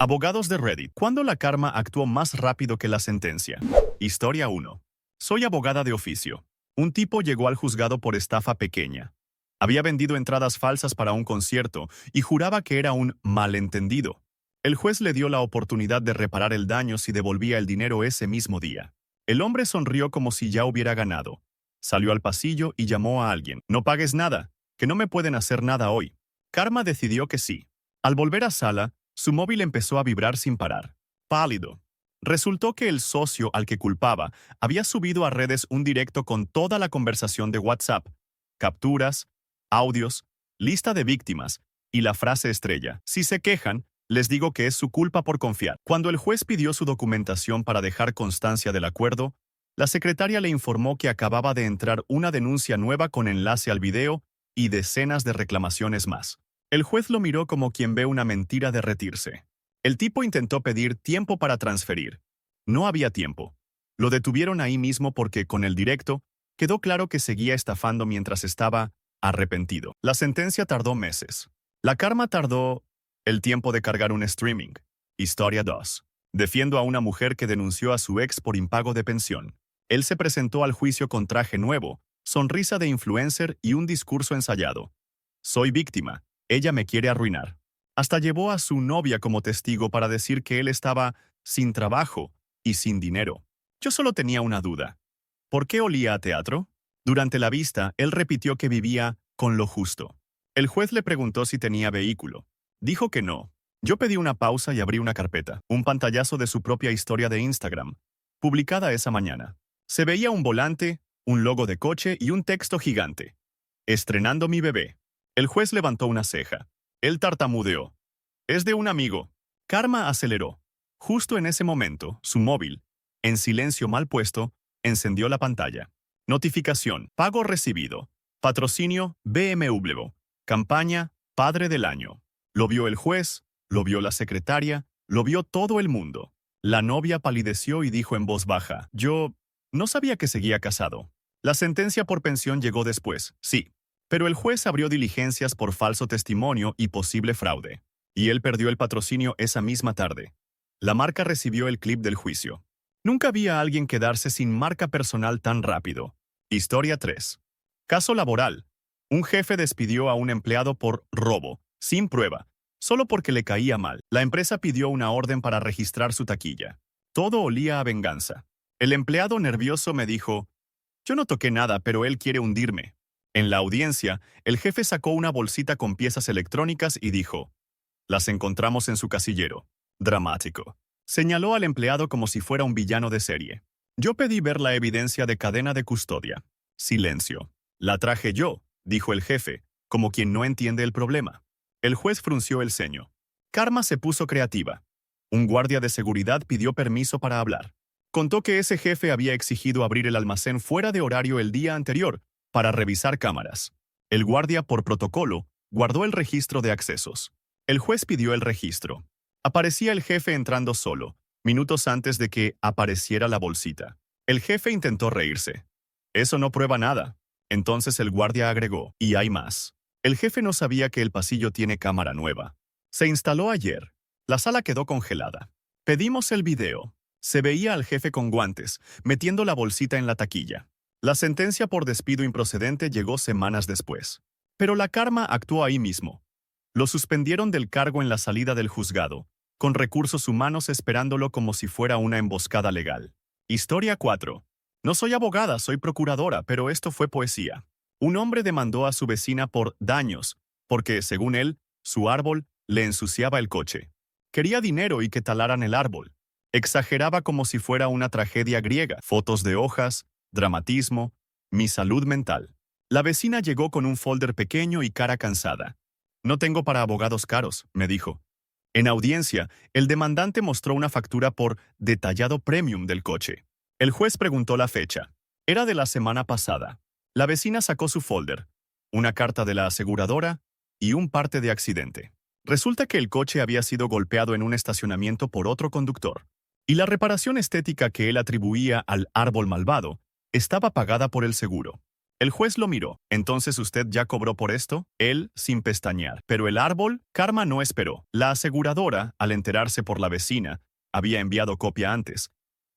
Abogados de Reddit. ¿Cuándo la karma actuó más rápido que la sentencia? Historia 1. Soy abogada de oficio. Un tipo llegó al juzgado por estafa pequeña. Había vendido entradas falsas para un concierto y juraba que era un malentendido. El juez le dio la oportunidad de reparar el daño si devolvía el dinero ese mismo día. El hombre sonrió como si ya hubiera ganado. Salió al pasillo y llamó a alguien. No pagues nada, que no me pueden hacer nada hoy. Karma decidió que sí. Al volver a sala, su móvil empezó a vibrar sin parar. Pálido. Resultó que el socio al que culpaba había subido a redes un directo con toda la conversación de WhatsApp, capturas, audios, lista de víctimas y la frase estrella: si se quejan, les digo que es su culpa por confiar. Cuando el juez pidió su documentación para dejar constancia del acuerdo, la secretaria le informó que acababa de entrar una denuncia nueva con enlace al video y decenas de reclamaciones más. El juez lo miró como quien ve una mentira derretirse. El tipo intentó pedir tiempo para transferir. No había tiempo. Lo detuvieron ahí mismo porque, con el directo, quedó claro que seguía estafando mientras estaba arrepentido. La sentencia tardó meses. La karma tardó el tiempo de cargar un streaming. Historia 2. Defiendo a una mujer que denunció a su ex por impago de pensión. Él se presentó al juicio con traje nuevo, sonrisa de influencer y un discurso ensayado. Soy víctima. Ella me quiere arruinar. Hasta llevó a su novia como testigo para decir que él estaba sin trabajo y sin dinero. Yo solo tenía una duda. ¿Por qué olía a teatro? Durante la vista, él repitió que vivía con lo justo. El juez le preguntó si tenía vehículo. Dijo que no. Yo pedí una pausa y abrí una carpeta, un pantallazo de su propia historia de Instagram, publicada esa mañana. Se veía un volante, un logo de coche y un texto gigante. Estrenando mi bebé. El juez levantó una ceja. Él tartamudeó. Es de un amigo. Karma aceleró. Justo en ese momento, su móvil, en silencio mal puesto, encendió la pantalla. Notificación. Pago recibido. Patrocinio BMW. Campaña Padre del Año. Lo vio el juez, lo vio la secretaria, lo vio todo el mundo. La novia palideció y dijo en voz baja: yo no sabía que seguía casado. La sentencia por pensión llegó después, sí. Pero el juez abrió diligencias por falso testimonio y posible fraude. Y él perdió el patrocinio esa misma tarde. La marca recibió el clip del juicio. Nunca vi a alguien quedarse sin marca personal tan rápido. Historia 3. Caso laboral. Un jefe despidió a un empleado por robo, sin prueba, solo porque le caía mal. La empresa pidió una orden para registrar su taquilla. Todo olía a venganza. El empleado nervioso me dijo: yo no toqué nada, pero él quiere hundirme. En la audiencia, el jefe sacó una bolsita con piezas electrónicas y dijo: las encontramos en su casillero. Dramático. Señaló al empleado como si fuera un villano de serie. Yo pedí ver la evidencia de cadena de custodia. Silencio. La traje yo, dijo el jefe, como quien no entiende el problema. El juez frunció el ceño. Karma se puso creativa. Un guardia de seguridad pidió permiso para hablar. Contó que ese jefe había exigido abrir el almacén fuera de horario el día anterior para revisar cámaras. El guardia, por protocolo, guardó el registro de accesos. El juez pidió el registro. Aparecía el jefe entrando solo, minutos antes de que apareciera la bolsita. El jefe intentó reírse. Eso no prueba nada. Entonces el guardia agregó: y hay más. El jefe no sabía que el pasillo tiene cámara nueva. Se instaló ayer. La sala quedó congelada. Pedimos el video. Se veía al jefe con guantes, metiendo la bolsita en la taquilla. La sentencia por despido improcedente llegó semanas después. Pero la karma actuó ahí mismo. Lo suspendieron del cargo en la salida del juzgado, con recursos humanos esperándolo como si fuera una emboscada legal. Historia 4. No soy abogada, soy procuradora, pero esto fue poesía. Un hombre demandó a su vecina por daños, porque, según él, su árbol le ensuciaba el coche. Quería dinero y que talaran el árbol. Exageraba como si fuera una tragedia griega. Fotos de hojas, dramatismo, mi salud mental. La vecina llegó con un folder pequeño y cara cansada. No tengo para abogados caros, me dijo. En audiencia, el demandante mostró una factura por detallado premium del coche. El juez preguntó la fecha. Era de la semana pasada. La vecina sacó su folder, una carta de la aseguradora y un parte de accidente. Resulta que el coche había sido golpeado en un estacionamiento por otro conductor. Y la reparación estética que él atribuía al árbol malvado estaba pagada por el seguro. El juez lo miró. ¿Entonces usted ya cobró por esto? Él, sin pestañear. Pero el árbol, Karma no esperó. La aseguradora, al enterarse por la vecina, había enviado copia antes.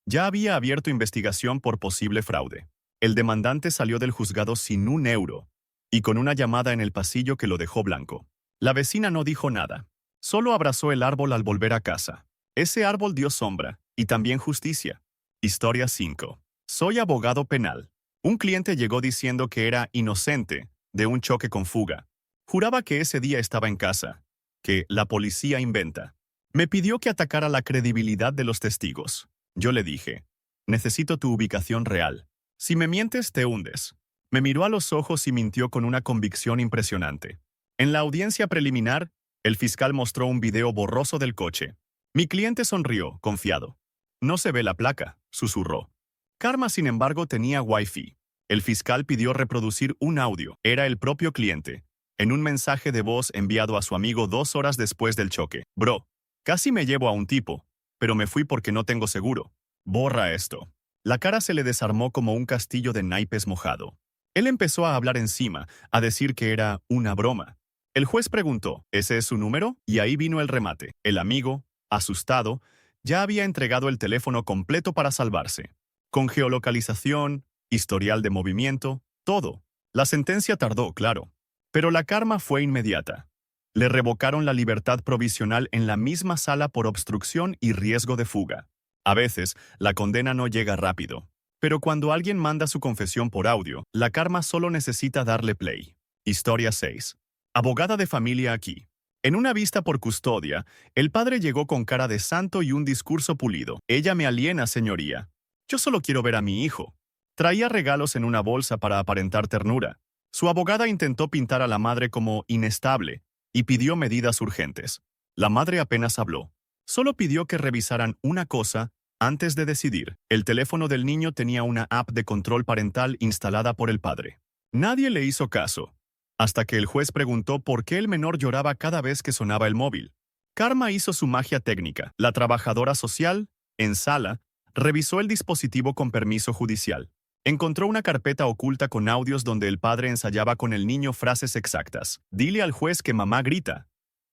Ya había abierto investigación por posible fraude. El demandante salió del juzgado sin €1 y con una llamada en el pasillo que lo dejó blanco. La vecina no dijo nada. Solo abrazó el árbol al volver a casa. Ese árbol dio sombra y también justicia. Historia 5. Soy abogado penal. Un cliente llegó diciendo que era inocente de un choque con fuga. Juraba que ese día estaba en casa, que la policía inventa. Me pidió que atacara la credibilidad de los testigos. Yo le dije, necesito tu ubicación real. Si me mientes, te hundes. Me miró a los ojos y mintió con una convicción impresionante. En la audiencia preliminar, el fiscal mostró un video borroso del coche. Mi cliente sonrió, confiado. No se ve la placa, susurró. Karma, sin embargo, tenía Wi-Fi. El fiscal pidió reproducir un audio. Era el propio cliente, en un mensaje de voz enviado a su amigo 2 horas después del choque. Bro, casi me llevo a un tipo, pero me fui porque no tengo seguro. Borra esto. La cara se le desarmó como un castillo de naipes mojado. Él empezó a hablar encima, a decir que era una broma. El juez preguntó, ¿ese es su número? Y ahí vino el remate. El amigo, asustado, ya había entregado el teléfono completo para salvarse. Con geolocalización, historial de movimiento, todo. La sentencia tardó, claro. Pero la karma fue inmediata. Le revocaron la libertad provisional en la misma sala por obstrucción y riesgo de fuga. A veces, la condena no llega rápido. Pero cuando alguien manda su confesión por audio, la karma solo necesita darle play. Historia 6. Abogada de familia aquí. En una vista por custodia, el padre llegó con cara de santo y un discurso pulido. Ella me aliena, señoría. Yo solo quiero ver a mi hijo. Traía regalos en una bolsa para aparentar ternura. Su abogada intentó pintar a la madre como inestable y pidió medidas urgentes. La madre apenas habló. Solo pidió que revisaran una cosa antes de decidir. El teléfono del niño tenía una app de control parental instalada por el padre. Nadie le hizo caso, hasta que el juez preguntó por qué el menor lloraba cada vez que sonaba el móvil. Karma hizo su magia técnica. La trabajadora social, en sala, revisó el dispositivo con permiso judicial. Encontró una carpeta oculta con audios donde el padre ensayaba con el niño frases exactas. Dile al juez que mamá grita.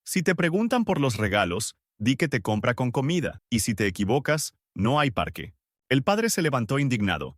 Si te preguntan por los regalos, di que te compra con comida, y si te equivocas, no hay parque. El padre se levantó indignado.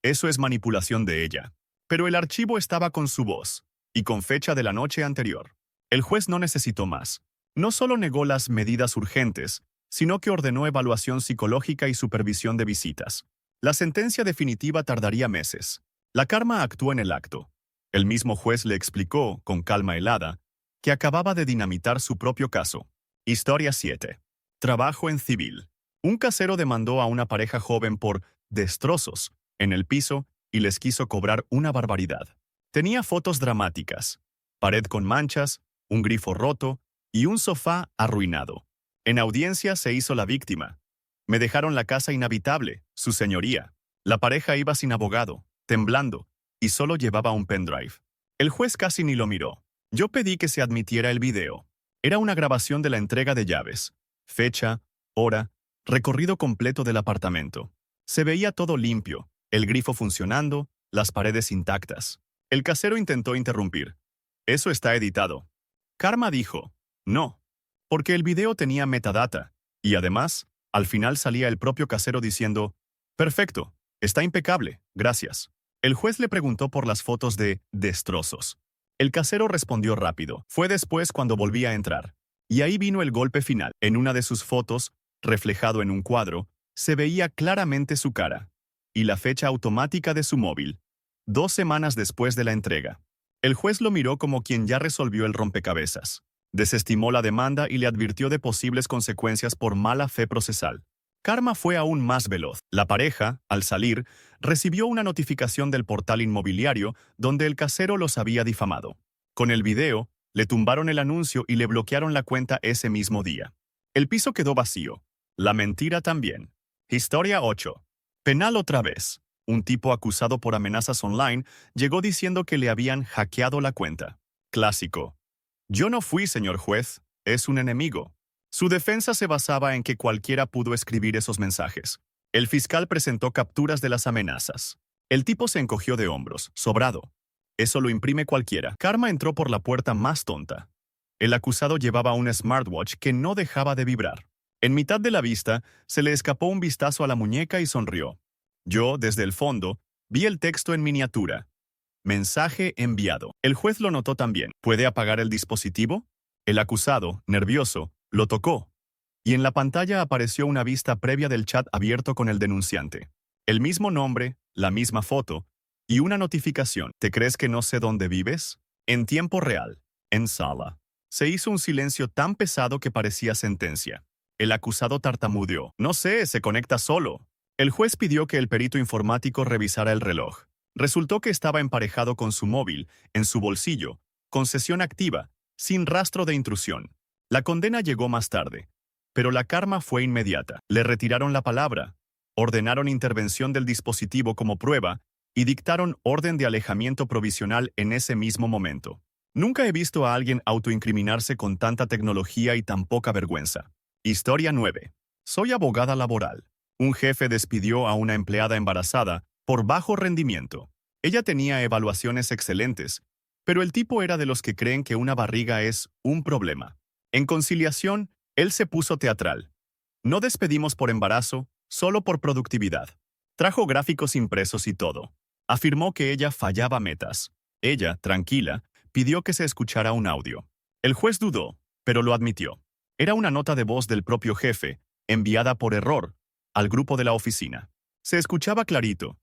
Eso es manipulación de ella. Pero el archivo estaba con su voz, y con fecha de la noche anterior. El juez no necesitó más. No solo negó las medidas urgentes, sino que ordenó evaluación psicológica y supervisión de visitas. La sentencia definitiva tardaría meses. La karma actuó en el acto. El mismo juez le explicó, con calma helada, que acababa de dinamitar su propio caso. Historia 7. Trabajo en civil. Un casero demandó a una pareja joven por destrozos en el piso y les quiso cobrar una barbaridad. Tenía fotos dramáticas, pared con manchas, un grifo roto y un sofá arruinado. En audiencia se hizo la víctima. Me dejaron la casa inhabitable, su señoría. La pareja iba sin abogado, temblando, y solo llevaba un pendrive. El juez casi ni lo miró. Yo pedí que se admitiera el video. Era una grabación de la entrega de llaves. Fecha, hora, recorrido completo del apartamento. Se veía todo limpio, el grifo funcionando, las paredes intactas. El casero intentó interrumpir. Eso está editado. Karma dijo, no, porque el video tenía metadata, y además, al final salía el propio casero diciendo, perfecto, está impecable, gracias. El juez le preguntó por las fotos de destrozos. El casero respondió rápido. Fue después cuando volví a entrar. Y ahí vino el golpe final. En una de sus fotos, reflejado en un cuadro, se veía claramente su cara y la fecha automática de su móvil, 2 semanas después de la entrega. El juez lo miró como quien ya resolvió el rompecabezas. Desestimó la demanda y le advirtió de posibles consecuencias por mala fe procesal. Karma fue aún más veloz. La pareja, al salir, recibió una notificación del portal inmobiliario donde el casero los había difamado. Con el video, le tumbaron el anuncio y le bloquearon la cuenta ese mismo día. El piso quedó vacío. La mentira también. Historia 8. Penal otra vez. Un tipo acusado por amenazas online llegó diciendo que le habían hackeado la cuenta. Clásico. Yo no fui, señor juez, es un enemigo. Su defensa se basaba en que cualquiera pudo escribir esos mensajes. El fiscal presentó capturas de las amenazas. El tipo se encogió de hombros, sobrado. Eso lo imprime cualquiera. Karma entró por la puerta más tonta. El acusado llevaba un smartwatch que no dejaba de vibrar. En mitad de la vista, se le escapó un vistazo a la muñeca y sonrió. Yo, desde el fondo, vi el texto en miniatura. Mensaje enviado. El juez lo notó también. ¿Puede apagar el dispositivo? El acusado, nervioso, lo tocó. Y en la pantalla apareció una vista previa del chat abierto con el denunciante. El mismo nombre, la misma foto, y una notificación. ¿Te crees que no sé dónde vives? En tiempo real, en sala. Se hizo un silencio tan pesado que parecía sentencia. El acusado tartamudeó. No sé, se conecta solo. El juez pidió que el perito informático revisara el reloj. Resultó que estaba emparejado con su móvil, en su bolsillo, con sesión activa, sin rastro de intrusión. La condena llegó más tarde, pero la karma fue inmediata. Le retiraron la palabra, ordenaron intervención del dispositivo como prueba y dictaron orden de alejamiento provisional en ese mismo momento. Nunca he visto a alguien autoincriminarse con tanta tecnología y tan poca vergüenza. Historia 9. Soy abogada laboral. Un jefe despidió a una empleada embarazada por bajo rendimiento. Ella tenía evaluaciones excelentes, pero el tipo era de los que creen que una barriga es un problema. En conciliación, él se puso teatral. No despedimos por embarazo, solo por productividad. Trajo gráficos impresos y todo. Afirmó que ella fallaba metas. Ella, tranquila, pidió que se escuchara un audio. El juez dudó, pero lo admitió. Era una nota de voz del propio jefe, enviada por error al grupo de la oficina. Se escuchaba clarito.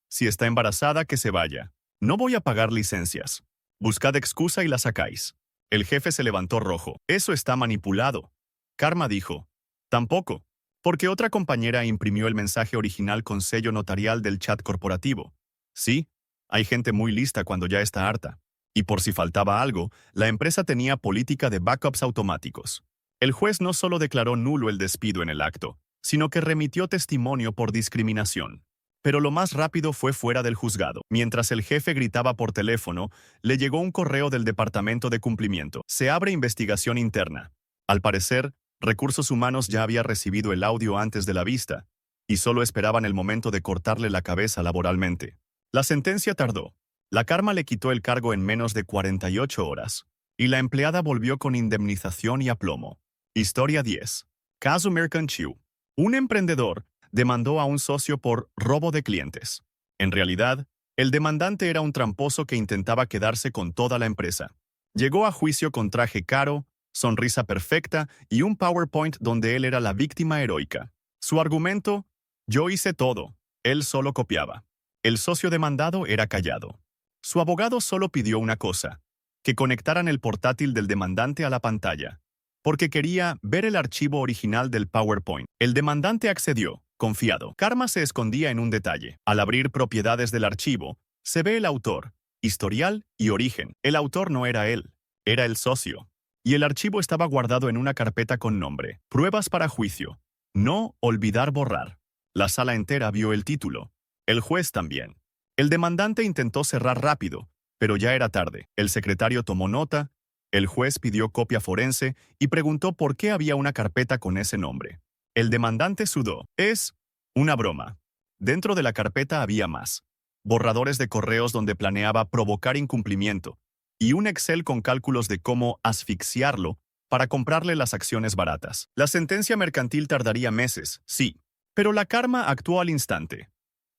Si está embarazada, que se vaya. No voy a pagar licencias. Buscad excusa y la sacáis. El jefe se levantó rojo. Eso está manipulado. Karma dijo. Tampoco, porque otra compañera imprimió el mensaje original con sello notarial del chat corporativo. Sí, hay gente muy lista cuando ya está harta. Y por si faltaba algo, la empresa tenía política de backups automáticos. El juez no solo declaró nulo el despido en el acto, sino que remitió testimonio por discriminación. Pero lo más rápido fue fuera del juzgado. Mientras el jefe gritaba por teléfono, le llegó un correo del Departamento de Cumplimiento. Se abre investigación interna. Al parecer, Recursos Humanos ya había recibido el audio antes de la vista, y solo esperaban el momento de cortarle la cabeza laboralmente. La sentencia tardó. La Karma le quitó el cargo en menos de 48 horas, y la empleada volvió con indemnización y aplomo. Historia 10. Caso Mercantil. Un emprendedor demandó a un socio por robo de clientes. En realidad, el demandante era un tramposo que intentaba quedarse con toda la empresa. Llegó a juicio con traje caro, sonrisa perfecta y un PowerPoint donde él era la víctima heroica. Su argumento: yo hice todo, él solo copiaba. El socio demandado era callado. Su abogado solo pidió una cosa: que conectaran el portátil del demandante a la pantalla, porque quería ver el archivo original del PowerPoint. El demandante accedió, confiado. Karma se escondía en un detalle. Al abrir propiedades del archivo, se ve el autor, historial y origen. El autor no era él, era el socio. Y el archivo estaba guardado en una carpeta con nombre: Pruebas para juicio. No olvidar borrar. La sala entera vio el título. El juez también. El demandante intentó cerrar rápido, pero ya era tarde. El secretario tomó nota. El juez pidió copia forense y preguntó por qué había una carpeta con ese nombre. El demandante sudó. Es una broma. Dentro de la carpeta había más: borradores de correos donde planeaba provocar incumplimiento, y un Excel con cálculos de cómo asfixiarlo para comprarle las acciones baratas. La sentencia mercantil tardaría meses, sí, pero la Karma actuó al instante.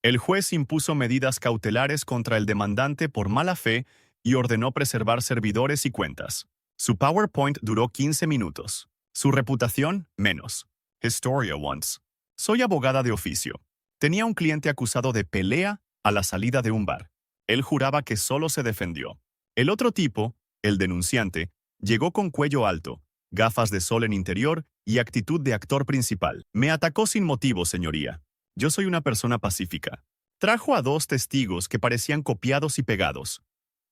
El juez impuso medidas cautelares contra el demandante por mala fe y ordenó preservar servidores y cuentas. Su PowerPoint duró 15 minutos. Su reputación, menos. Historia once. Soy abogada de oficio. Tenía un cliente acusado de pelea a la salida de un bar. Él juraba que solo se defendió. El otro tipo, el denunciante, llegó con cuello alto, gafas de sol en interior y actitud de actor principal. Me atacó sin motivo, señoría. Yo soy una persona pacífica. Trajo a 2 testigos que parecían copiados y pegados.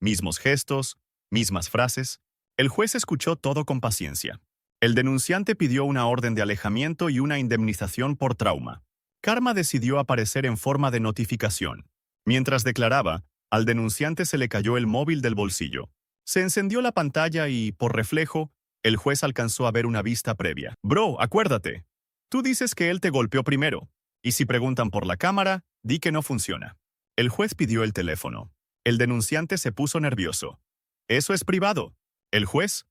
Mismos gestos, mismas frases. El juez escuchó todo con paciencia. El denunciante pidió una orden de alejamiento y una indemnización por trauma. Karma decidió aparecer en forma de notificación. Mientras declaraba, al denunciante se le cayó el móvil del bolsillo. Se encendió la pantalla y, por reflejo, el juez alcanzó a ver una vista previa. Bro, acuérdate. Tú dices que él te golpeó primero. Y si preguntan por la cámara, di que no funciona. El juez pidió el teléfono. El denunciante se puso nervioso. Eso es privado. El juez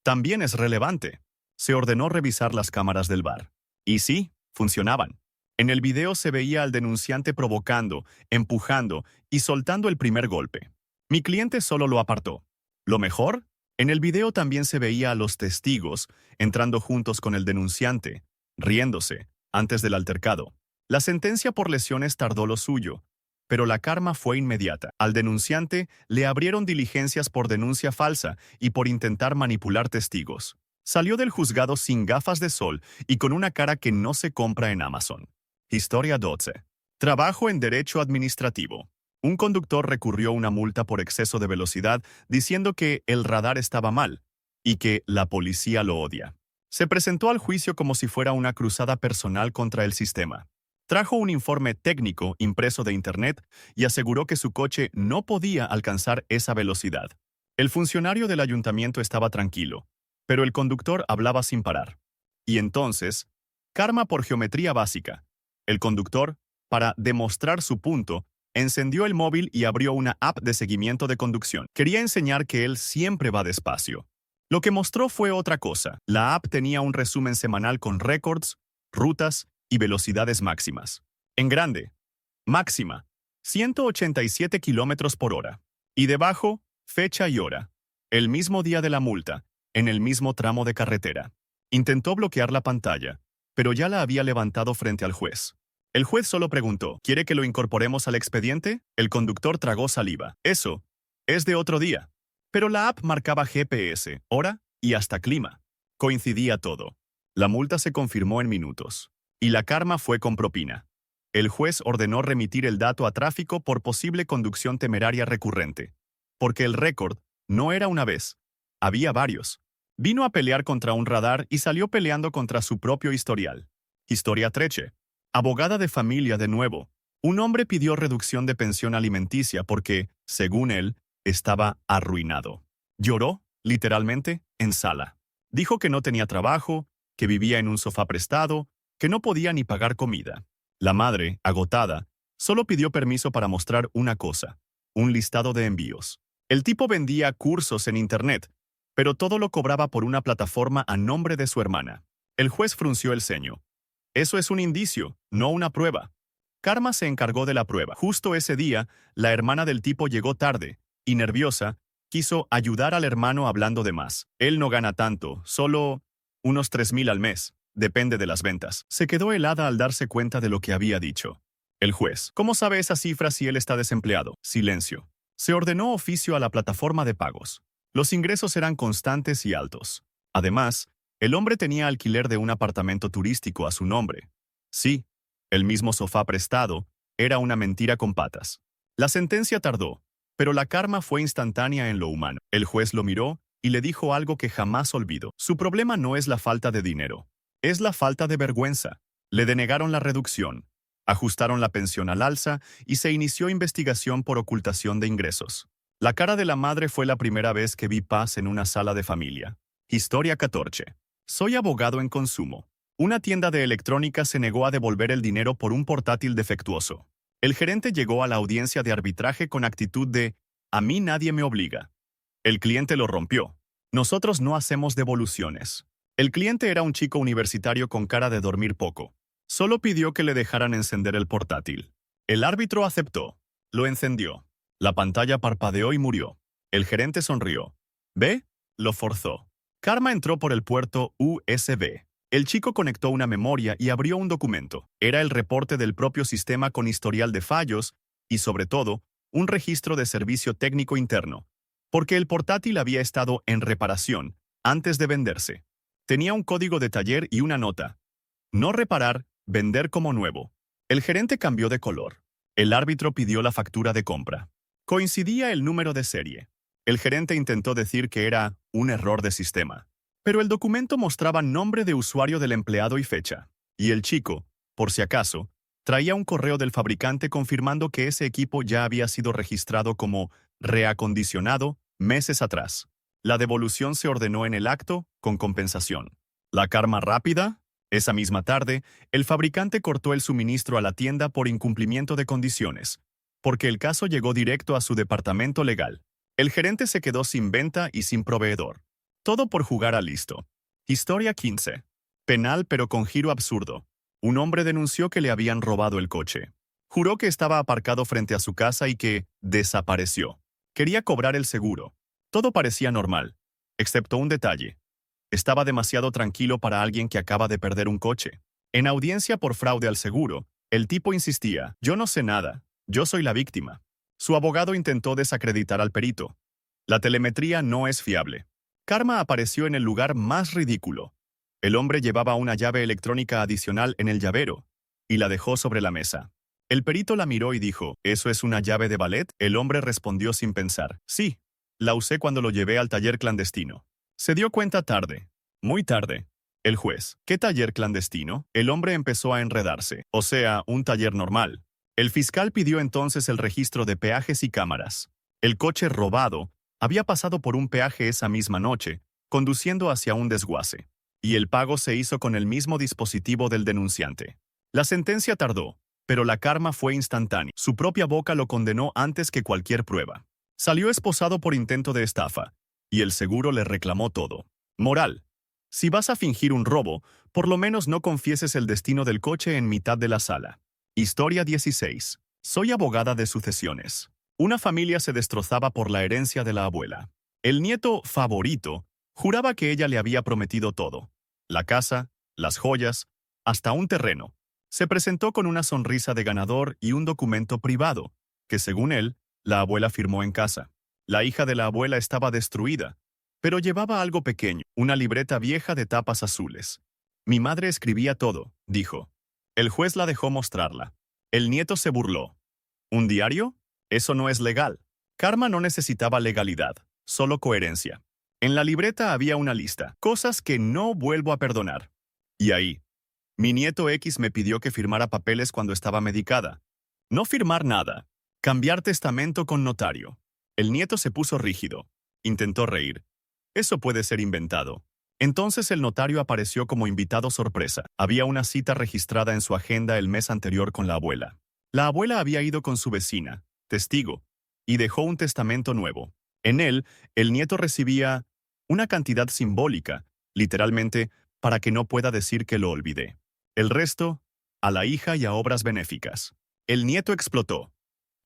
también es relevante. Se ordenó revisar las cámaras del bar. Y sí, funcionaban. En el video se veía al denunciante provocando, empujando y soltando el primer golpe. Mi cliente solo lo apartó. Lo mejor, en el video también se veía a los testigos entrando juntos con el denunciante, riéndose, antes del altercado. La sentencia por lesiones tardó lo suyo, pero la karma fue inmediata. Al denunciante le abrieron diligencias por denuncia falsa y por intentar manipular testigos. Salió del juzgado sin gafas de sol y con una cara que no se compra en Amazon. Historia 12. Trabajo en derecho administrativo. Un conductor recurrió a una multa por exceso de velocidad diciendo que el radar estaba mal y que la policía lo odia. Se presentó al juicio como si fuera una cruzada personal contra el sistema. Trajo un informe técnico impreso de Internet y aseguró que su coche no podía alcanzar esa velocidad. El funcionario del ayuntamiento estaba tranquilo, pero el conductor hablaba sin parar. Y entonces, karma por geometría básica. El conductor, para demostrar su punto, encendió el móvil y abrió una app de seguimiento de conducción. Quería enseñar que él siempre va despacio. Lo que mostró fue otra cosa. La app tenía un resumen semanal con récords, rutas y velocidades máximas. En grande, máxima, 187 kilómetros por hora. Y debajo, fecha y hora. El mismo día de la multa, en el mismo tramo de carretera. Intentó bloquear la pantalla, pero ya la había levantado frente al juez. El juez solo preguntó, ¿quiere que lo incorporemos al expediente? El conductor tragó saliva. Eso es de otro día. Pero la app marcaba GPS, hora y hasta clima. Coincidía todo. La multa se confirmó en minutos. Y la karma fue con propina. El juez ordenó remitir el dato a tráfico por posible conducción temeraria recurrente. Porque el récord no era una vez. Había varios. Vino a pelear contra un radar y salió peleando contra su propio historial. Historia 13. Abogada de familia de nuevo. Un hombre pidió reducción de pensión alimenticia porque, según él, estaba arruinado. Lloró, literalmente, en sala. Dijo que no tenía trabajo, que vivía en un sofá prestado, que no podía ni pagar comida. La madre, agotada, solo pidió permiso para mostrar una cosa: un listado de envíos. El tipo vendía cursos en Internet, pero todo lo cobraba por una plataforma a nombre de su hermana. El juez frunció el ceño. Eso es un indicio, no una prueba. Karma se encargó de la prueba. Justo ese día, la hermana del tipo llegó tarde, y nerviosa, quiso ayudar al hermano hablando de más. Él no gana tanto, solo unos 3,000 al mes. Depende de las ventas. Se quedó helada al darse cuenta de lo que había dicho. El juez. ¿Cómo sabe esa cifra si él está desempleado? Silencio. Se ordenó oficio a la plataforma de pagos. Los ingresos eran constantes y altos. Además, el hombre tenía alquiler de un apartamento turístico a su nombre. Sí, el mismo sofá prestado era una mentira con patas. La sentencia tardó, pero la karma fue instantánea en lo humano. El juez lo miró y le dijo algo que jamás olvidó. Su problema no es la falta de dinero. Es la falta de vergüenza. Le denegaron la reducción, ajustaron la pensión al alza y se inició investigación por ocultación de ingresos. La cara de la madre fue la primera vez que vi paz en una sala de familia. Historia 14. Soy abogado en consumo. Una tienda de electrónica se negó a devolver el dinero por un portátil defectuoso. El gerente llegó a la audiencia de arbitraje con actitud de «a mí nadie me obliga». El cliente lo rompió. Nosotros no hacemos devoluciones. El cliente era un chico universitario con cara de dormir poco. Solo pidió que le dejaran encender el portátil. El árbitro aceptó. Lo encendió. La pantalla parpadeó y murió. El gerente sonrió. ¿Ve? Lo forzó. Karma entró por el puerto USB. El chico conectó una memoria y abrió un documento. Era el reporte del propio sistema con historial de fallos y, sobre todo, un registro de servicio técnico interno, porque el portátil había estado en reparación antes de venderse. Tenía un código de taller y una nota. No reparar, vender como nuevo. El gerente cambió de color. El árbitro pidió la factura de compra. Coincidía el número de serie. El gerente intentó decir que era un error de sistema, pero el documento mostraba nombre de usuario del empleado y fecha. Y el chico, por si acaso, traía un correo del fabricante confirmando que ese equipo ya había sido registrado como reacondicionado meses atrás. La devolución se ordenó en el acto, con compensación. La karma rápida. Esa misma tarde, el fabricante cortó el suministro a la tienda por incumplimiento de condiciones, porque el caso llegó directo a su departamento legal. El gerente se quedó sin venta y sin proveedor. Todo por jugar a listo. Historia 15. Penal pero con giro absurdo. Un hombre denunció que le habían robado el coche. Juró que estaba aparcado frente a su casa y que desapareció. Quería cobrar el seguro. Todo parecía normal, excepto un detalle. Estaba demasiado tranquilo para alguien que acaba de perder un coche. En audiencia por fraude al seguro, el tipo insistía: yo no sé nada, yo soy la víctima. Su abogado intentó desacreditar al perito. La telemetría no es fiable. Karma apareció en el lugar más ridículo. El hombre llevaba una llave electrónica adicional en el llavero y la dejó sobre la mesa. El perito la miró y dijo: ¿eso es una llave de ballet? El hombre respondió sin pensar: sí, la usé cuando lo llevé al taller clandestino. Se dio cuenta tarde, muy tarde. El juez: ¿qué taller clandestino? El hombre empezó a enredarse. O sea, un taller normal. El fiscal pidió entonces el registro de peajes y cámaras. El coche robado había pasado por un peaje esa misma noche, conduciendo hacia un desguace. Y el pago se hizo con el mismo dispositivo del denunciante. La sentencia tardó, pero la karma fue instantánea. Su propia boca lo condenó antes que cualquier prueba. Salió esposado por intento de estafa, y el seguro le reclamó todo. Moral: si vas a fingir un robo, por lo menos no confieses el destino del coche en mitad de la sala. Historia 16. Soy abogada de sucesiones. Una familia se destrozaba por la herencia de la abuela. El nieto favorito juraba que ella le había prometido todo: la casa, las joyas, hasta un terreno. Se presentó con una sonrisa de ganador y un documento privado, que según él, la abuela firmó en casa. La hija de la abuela estaba destruida, pero llevaba algo pequeño, una libreta vieja de tapas azules. Mi madre escribía todo, dijo. El juez la dejó mostrarla. El nieto se burló. ¿Un diario? Eso no es legal. Karma no necesitaba legalidad, solo coherencia. En la libreta había una lista: cosas que no vuelvo a perdonar. Y ahí, mi nieto X me pidió que firmara papeles cuando estaba medicada. No firmar nada. Cambiar testamento con notario. El nieto se puso rígido. Intentó reír. Eso puede ser inventado. Entonces el notario apareció como invitado sorpresa. Había una cita registrada en su agenda el mes anterior con la abuela. La abuela había ido con su vecina, testigo, y dejó un testamento nuevo. En él, el nieto recibía una cantidad simbólica, literalmente, para que no pueda decir que lo olvidé. El resto, a la hija y a obras benéficas. El nieto explotó.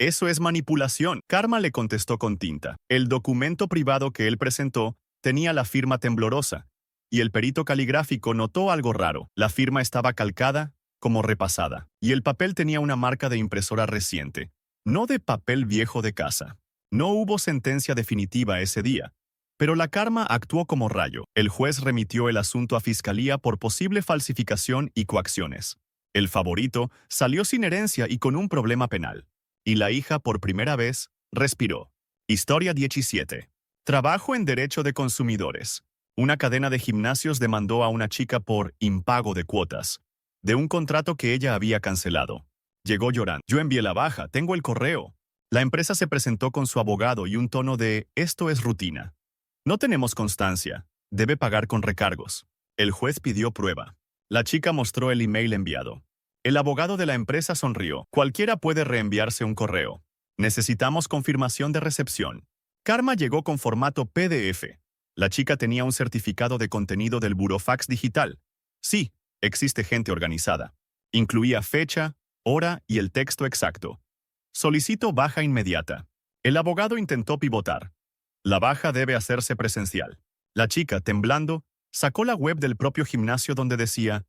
Eso es manipulación. Karma le contestó con tinta. El documento privado que él presentó tenía la firma temblorosa, y el perito caligráfico notó algo raro. La firma estaba calcada, como repasada, y el papel tenía una marca de impresora reciente, no de papel viejo de casa. No hubo sentencia definitiva ese día, pero la karma actuó como rayo. El juez remitió el asunto a fiscalía por posible falsificación y coacciones. El favorito salió sin herencia y con un problema penal. Y la hija, por primera vez, respiró. Historia 17. Trabajo en derecho de consumidores. Una cadena de gimnasios demandó a una chica por impago de cuotas, de un contrato que ella había cancelado. Llegó llorando. Yo envié la baja, tengo el correo. La empresa se presentó con su abogado y un tono de: esto es rutina. No tenemos constancia, debe pagar con recargos. El juez pidió prueba. La chica mostró el email enviado. El abogado de la empresa sonrió. Cualquiera puede reenviarse un correo. Necesitamos confirmación de recepción. Karma llegó con formato PDF. La chica tenía un certificado de contenido del burofax digital. Sí, existe gente organizada. Incluía fecha, hora y el texto exacto. Solicito baja inmediata. El abogado intentó pivotar. La baja debe hacerse presencial. La chica, temblando, sacó la web del propio gimnasio donde decía: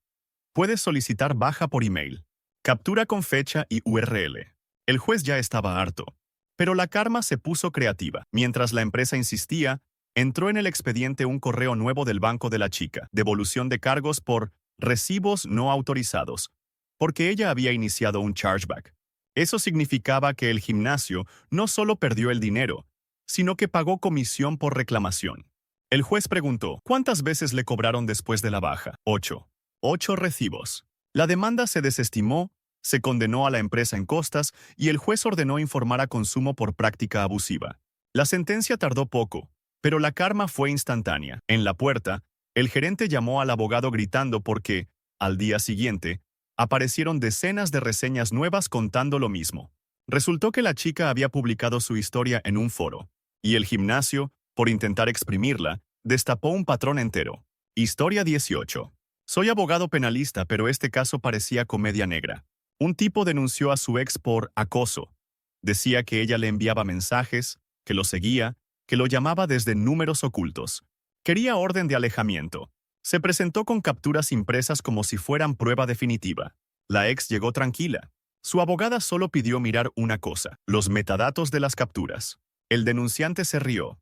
puedes solicitar baja por email. Captura con fecha y URL. El juez ya estaba harto. Pero la karma se puso creativa. Mientras la empresa insistía, entró en el expediente un correo nuevo del banco de la chica: devolución de cargos por recibos no autorizados, porque ella había iniciado un chargeback. Eso significaba que el gimnasio no solo perdió el dinero, sino que pagó comisión por reclamación. El juez preguntó: ¿cuántas veces le cobraron después de la baja? 8. 8 recibos. La demanda se desestimó, se condenó a la empresa en costas y el juez ordenó informar a consumo por práctica abusiva. La sentencia tardó poco, pero la karma fue instantánea. En la puerta, el gerente llamó al abogado gritando porque, al día siguiente, aparecieron decenas de reseñas nuevas contando lo mismo. Resultó que la chica había publicado su historia en un foro, y el gimnasio, por intentar exprimirla, destapó un patrón entero. Historia 18. Soy abogado penalista, pero este caso parecía comedia negra. Un tipo denunció a su ex por acoso. Decía que ella le enviaba mensajes, que lo seguía, que lo llamaba desde números ocultos. Quería orden de alejamiento. Se presentó con capturas impresas como si fueran prueba definitiva. La ex llegó tranquila. Su abogada solo pidió mirar una cosa: los metadatos de las capturas. El denunciante se rió.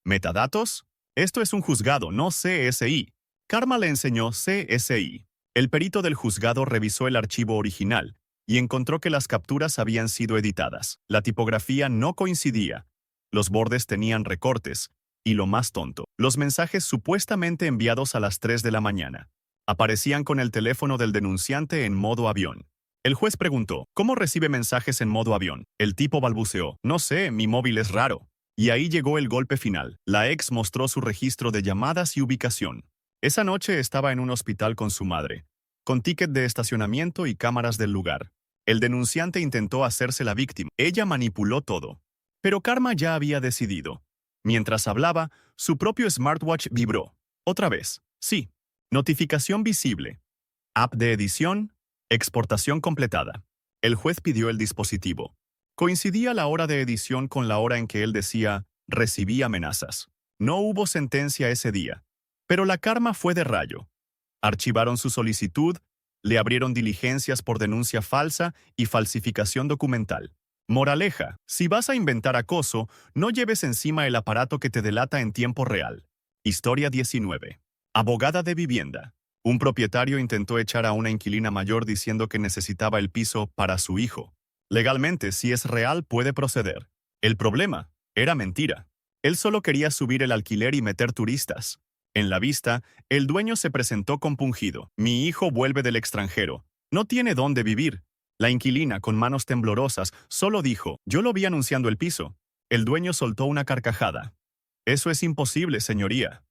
¿Metadatos? Esto es un juzgado, no CSI. Karma le enseñó CSI. El perito del juzgado revisó el archivo original y encontró que las capturas habían sido editadas. La tipografía no coincidía. Los bordes tenían recortes. Y lo más tonto, los mensajes supuestamente enviados a las 3 de la mañana aparecían con el teléfono del denunciante en modo avión. El juez preguntó: ¿cómo recibe mensajes en modo avión? El tipo balbuceó: no sé, mi móvil es raro. Y ahí llegó el golpe final. La ex mostró su registro de llamadas y ubicación. Esa noche estaba en un hospital con su madre, con ticket de estacionamiento y cámaras del lugar. El denunciante intentó hacerse la víctima. Ella manipuló todo. Pero Karma ya había decidido. Mientras hablaba, su propio smartwatch vibró. Otra vez. Sí. Notificación visible. App de edición. Exportación completada. El juez pidió el dispositivo. Coincidía la hora de edición con la hora en que él decía: recibí amenazas. No hubo sentencia ese día. Pero la Karma fue de rayo. Archivaron su solicitud, le abrieron diligencias por denuncia falsa y falsificación documental. Moraleja: si vas a inventar acoso, no lleves encima el aparato que te delata en tiempo real. Historia 19. Abogada de vivienda. Un propietario intentó echar a una inquilina mayor diciendo que necesitaba el piso para su hijo. Legalmente, si es real, puede proceder. El problema era mentira. Él solo quería subir el alquiler y meter turistas. En la vista, el dueño se presentó compungido. Mi hijo vuelve del extranjero. No tiene dónde vivir. La inquilina, con manos temblorosas, solo dijo: yo lo vi anunciando el piso. El dueño soltó una carcajada. Eso es imposible, señoría.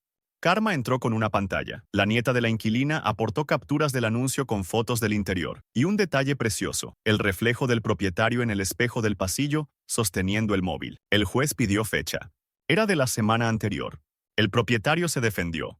Karma entró con una pantalla. La nieta de la inquilina aportó capturas del anuncio con fotos del interior. Y un detalle precioso: el reflejo del propietario en el espejo del pasillo, sosteniendo el móvil. El juez pidió fecha. Era de la semana anterior. El propietario se defendió: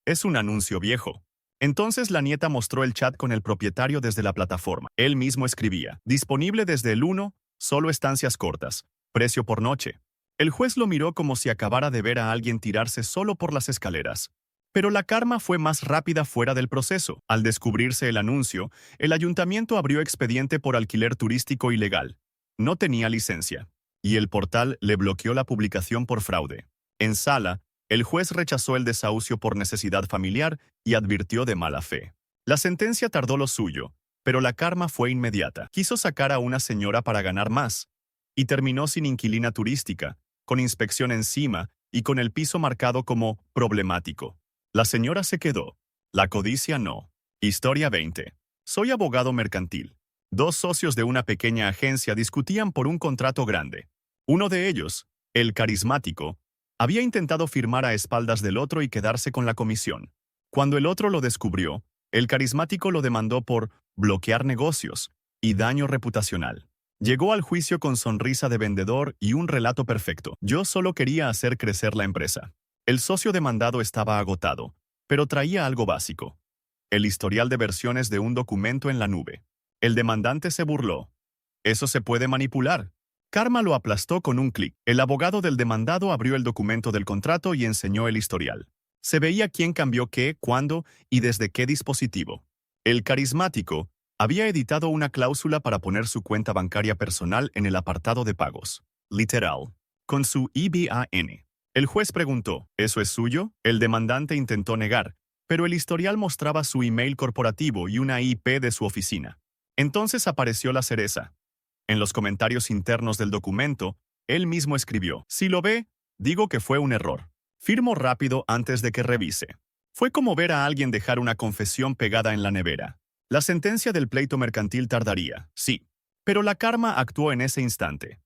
es un anuncio viejo. Entonces la nieta mostró el chat con el propietario desde la plataforma. Él mismo escribía: disponible desde el 1, solo estancias cortas, precio por noche. El juez lo miró como si acabara de ver a alguien tirarse solo por las escaleras. Pero la Karma fue más rápida fuera del proceso. Al descubrirse el anuncio, el ayuntamiento abrió expediente por alquiler turístico ilegal. No tenía licencia. Y el portal le bloqueó la publicación por fraude. En sala, el juez rechazó el desahucio por necesidad familiar y advirtió de mala fe. La sentencia tardó lo suyo, pero la Karma fue inmediata. Quiso sacar a una señora para ganar más. Y terminó sin inquilina turística, con inspección encima y con el piso marcado como problemático. La señora se quedó. La codicia no. Historia 20. Soy abogado mercantil. Dos socios de una pequeña agencia discutían por un contrato grande. Uno de ellos, el carismático, había intentado firmar a espaldas del otro y quedarse con la comisión. Cuando el otro lo descubrió, el carismático lo demandó por bloquear negocios y daño reputacional. Llegó al juicio con sonrisa de vendedor y un relato perfecto. Yo solo quería hacer crecer la empresa. El socio demandado estaba agotado, pero traía algo básico: el historial de versiones de un documento en la nube. El demandante se burló. Eso se puede manipular. Karma lo aplastó con un clic. El abogado del demandado abrió el documento del contrato y enseñó el historial. Se veía quién cambió qué, cuándo y desde qué dispositivo. El carismático había editado una cláusula para poner su cuenta bancaria personal en el apartado de pagos. Literal. Con su IBAN. El juez preguntó: ¿eso es suyo? El demandante intentó negar, pero el historial mostraba su email corporativo y una IP de su oficina. Entonces apareció la cereza. En los comentarios internos del documento, él mismo escribió: si lo ve, digo que fue un error. Firmo rápido antes de que revise. Fue como ver a alguien dejar una confesión pegada en la nevera. La sentencia del pleito mercantil tardaría, sí, pero la Karma actuó en ese instante.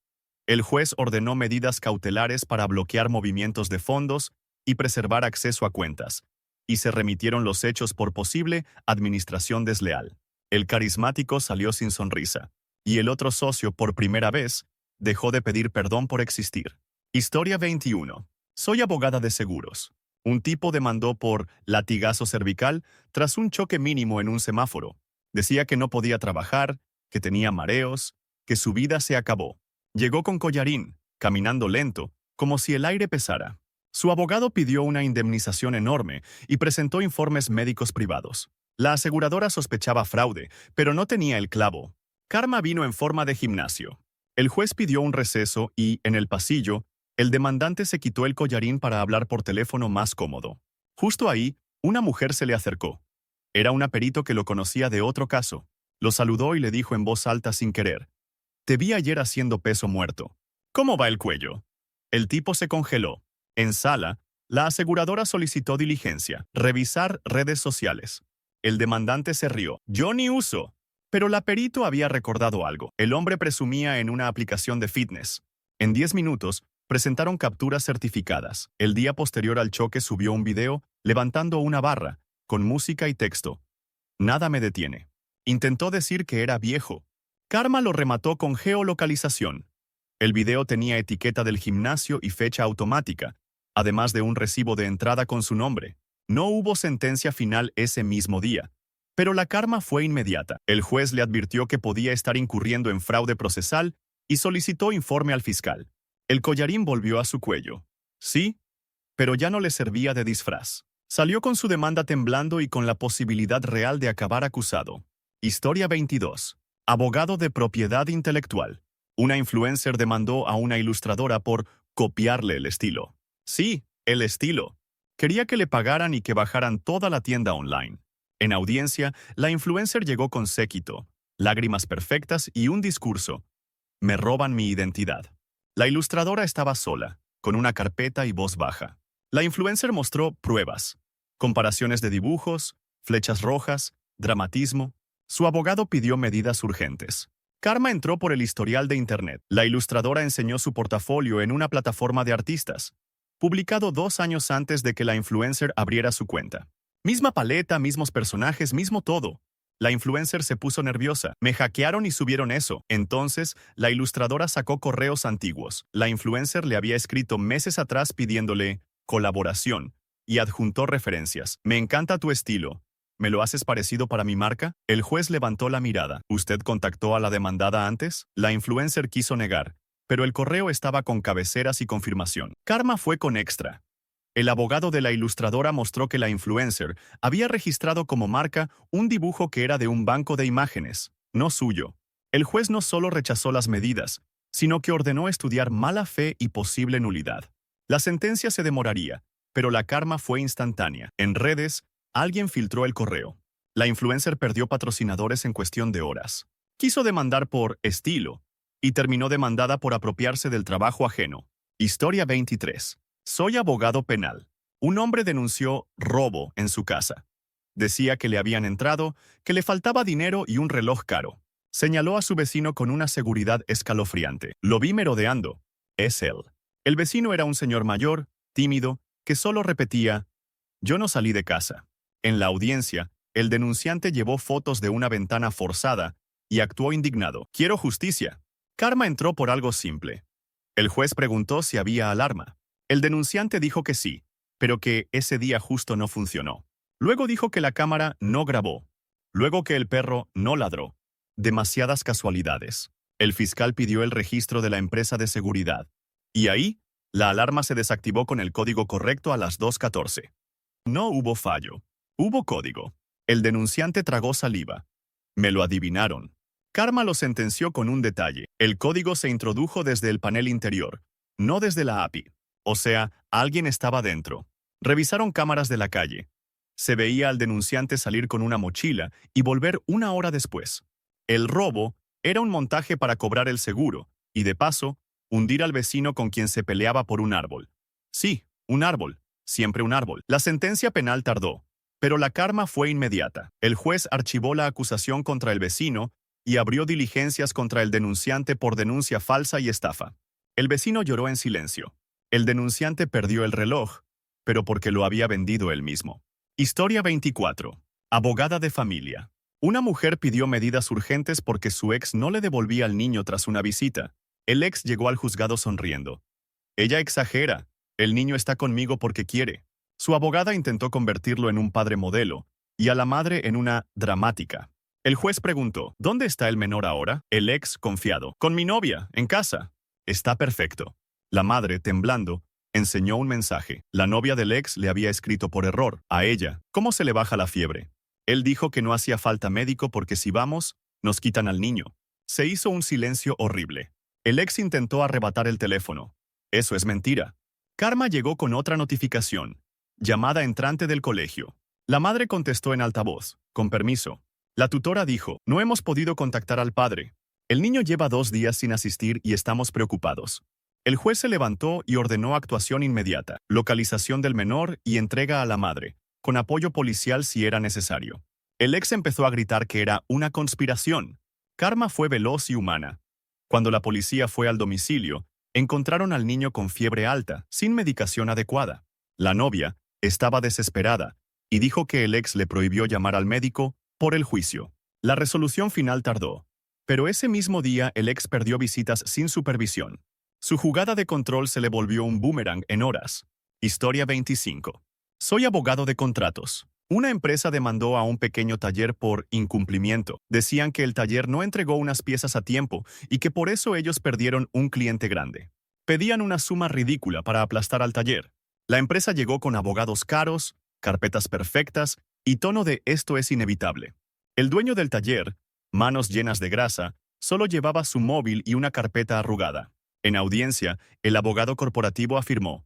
El juez ordenó medidas cautelares para bloquear movimientos de fondos y preservar acceso a cuentas, y se remitieron los hechos por posible administración desleal. El carismático salió sin sonrisa. y el otro socio, por primera vez, dejó de pedir perdón por existir. Historia 21. Soy abogada de seguros. Un tipo demandó por latigazo cervical tras un choque mínimo en un semáforo. Decía que no podía trabajar, que tenía mareos, que su vida se acabó. Llegó con collarín, caminando lento, como si el aire pesara. Su abogado pidió una indemnización enorme y presentó informes médicos privados. La aseguradora sospechaba fraude, pero no tenía el clavo. Karma vino en forma de gimnasio. El juez pidió un receso y, en el pasillo, el demandante se quitó el collarín para hablar por teléfono más cómodo. Justo ahí, una mujer se le acercó. Era un perito que lo conocía de otro caso. Lo saludó y le dijo en voz alta sin querer: «Te vi ayer haciendo peso muerto. ¿Cómo va el cuello?». El tipo se congeló. En sala, la aseguradora solicitó diligencia, revisar redes sociales. El demandante se rió. «Yo ni uso». Pero la perito había recordado algo. El hombre presumía en una aplicación de fitness. En 10 minutos, presentaron capturas certificadas. El día posterior al choque subió un video levantando una barra, con música y texto. «Nada me detiene». Intentó decir que era viejo. Karma lo remató con geolocalización. El video tenía etiqueta del gimnasio y fecha automática, además de un recibo de entrada con su nombre. No hubo sentencia final ese mismo día. Pero la karma fue inmediata. El juez le advirtió que podía estar incurriendo en fraude procesal y solicitó informe al fiscal. El collarín volvió a su cuello. Sí, pero ya no le servía de disfraz. Salió con su demanda temblando y con la posibilidad real de acabar acusado. Historia 22. Abogado de propiedad intelectual. Una influencer demandó a una ilustradora por copiarle el estilo. Sí, el estilo. Quería que le pagaran y que bajaran toda la tienda online. En audiencia, la influencer llegó con séquito, lágrimas perfectas y un discurso: «Me roban mi identidad». La ilustradora estaba sola, con una carpeta y voz baja. La influencer mostró pruebas, comparaciones de dibujos, flechas rojas, dramatismo. Su abogado pidió medidas urgentes. Karma entró por el historial de Internet. La ilustradora enseñó su portafolio en una plataforma de artistas, publicado 2 años antes de que la influencer abriera su cuenta. Misma paleta, mismos personajes, mismo todo. La influencer se puso nerviosa. «Me hackearon y subieron eso». Entonces, la ilustradora sacó correos antiguos. La influencer le había escrito meses atrás pidiéndole colaboración y adjuntó referencias. «Me encanta tu estilo. ¿Me lo haces parecido para mi marca?». El juez levantó la mirada. «¿Usted contactó a la demandada antes?». La influencer quiso negar, pero el correo estaba con cabeceras y confirmación. Karma fue con extra. El abogado de la ilustradora mostró que la influencer había registrado como marca un dibujo que era de un banco de imágenes, no suyo. El juez no solo rechazó las medidas, sino que ordenó estudiar mala fe y posible nulidad. La sentencia se demoraría, pero la karma fue instantánea. En redes, alguien filtró el correo. La influencer perdió patrocinadores en cuestión de horas. Quiso demandar por estilo y terminó demandada por apropiarse del trabajo ajeno. Historia 23. Soy abogado penal. Un hombre denunció robo en su casa. Decía que le habían entrado, que le faltaba dinero y un reloj caro. Señaló a su vecino con una seguridad escalofriante. «Lo vi merodeando. Es él». El vecino era un señor mayor, tímido, que solo repetía: «Yo no salí de casa». En la audiencia, el denunciante llevó fotos de una ventana forzada y actuó indignado. «Quiero justicia». Karma entró por algo simple. El juez preguntó si había alarma. El denunciante dijo que sí, pero que ese día justo no funcionó. Luego dijo que la cámara no grabó. Luego que el perro no ladró. Demasiadas casualidades. El fiscal pidió el registro de la empresa de seguridad. Y ahí, la alarma se desactivó con el código correcto a las 2:14. No hubo fallo. Hubo código. El denunciante tragó saliva. Me lo adivinaron. Karma lo sentenció con un detalle. El código se introdujo desde el panel interior, no desde la API. O sea, alguien estaba dentro. Revisaron cámaras de la calle. Se veía al denunciante salir con una mochila y volver 1 hora después. El robo era un montaje para cobrar el seguro y, de paso, hundir al vecino con quien se peleaba por un árbol. Sí, un árbol. Siempre un árbol. La sentencia penal tardó, pero la karma fue inmediata. El juez archivó la acusación contra el vecino y abrió diligencias contra el denunciante por denuncia falsa y estafa. El vecino lloró en silencio. El denunciante perdió el reloj, pero porque lo había vendido él mismo. Historia 24. Abogada de familia. Una mujer pidió medidas urgentes porque su ex no le devolvía al niño tras una visita. El ex llegó al juzgado sonriendo. Ella exagera. El niño está conmigo porque quiere. Su abogada intentó convertirlo en un padre modelo y a la madre en una dramática. El juez preguntó, ¿dónde está el menor ahora? El ex, confiado, con mi novia, en casa. Está perfecto. La madre, temblando, enseñó un mensaje. La novia del ex le había escrito por error a ella. ¿Cómo se le baja la fiebre? Él dijo que no hacía falta médico porque si vamos, nos quitan al niño. Se hizo un silencio horrible. El ex intentó arrebatar el teléfono. Eso es mentira. Karma llegó con otra notificación. Llamada entrante del colegio. La madre contestó en altavoz, con permiso. La tutora dijo, no hemos podido contactar al padre. El niño lleva 2 días sin asistir y estamos preocupados. El juez se levantó y ordenó actuación inmediata, localización del menor y entrega a la madre, con apoyo policial si era necesario. El ex empezó a gritar que era una conspiración. Karma fue veloz y humana. Cuando la policía fue al domicilio, encontraron al niño con fiebre alta, sin medicación adecuada. La novia estaba desesperada y dijo que el ex le prohibió llamar al médico por el juicio. La resolución final tardó, pero ese mismo día el ex perdió visitas sin supervisión. Su jugada de control se le volvió un boomerang en horas. Historia 25. Soy abogado de contratos. Una empresa demandó a un pequeño taller por incumplimiento. Decían que el taller no entregó unas piezas a tiempo y que por eso ellos perdieron un cliente grande. Pedían una suma ridícula para aplastar al taller. La empresa llegó con abogados caros, carpetas perfectas y tono de esto es inevitable. El dueño del taller, manos llenas de grasa, solo llevaba su móvil y una carpeta arrugada. En audiencia, el abogado corporativo afirmó,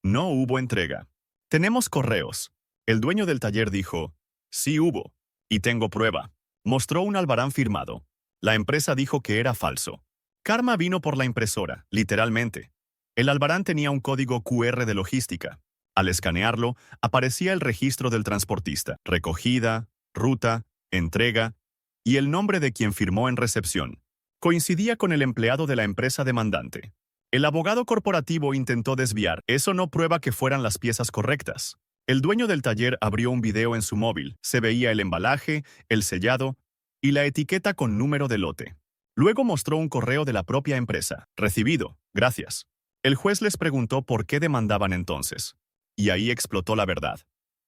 no hubo entrega. Tenemos correos. El dueño del taller dijo, sí hubo, y tengo prueba. Mostró un albarán firmado. La empresa dijo que era falso. Karma vino por la impresora, literalmente. El albarán tenía un código QR de logística. Al escanearlo, aparecía el registro del transportista, recogida, ruta, entrega, y el nombre de quien firmó en recepción. Coincidía con el empleado de la empresa demandante. El abogado corporativo intentó desviar. Eso no prueba que fueran las piezas correctas. El dueño del taller abrió un video en su móvil. Se veía el embalaje, el sellado y la etiqueta con número de lote. Luego mostró un correo de la propia empresa. Recibido, gracias. El juez les preguntó por qué demandaban entonces. Y ahí explotó la verdad.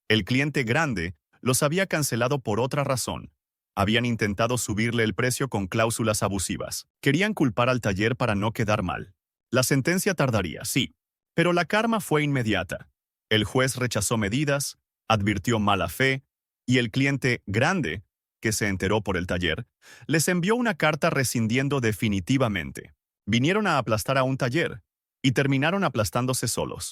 El cliente grande los había cancelado por otra razón. Habían intentado subirle el precio con cláusulas abusivas. Querían culpar al taller para no quedar mal. La sentencia tardaría, sí, pero la karma fue inmediata. El juez rechazó medidas, advirtió mala fe, y el cliente grande, que se enteró por el taller, les envió una carta rescindiendo definitivamente. Vinieron a aplastar a un taller, y terminaron aplastándose solos.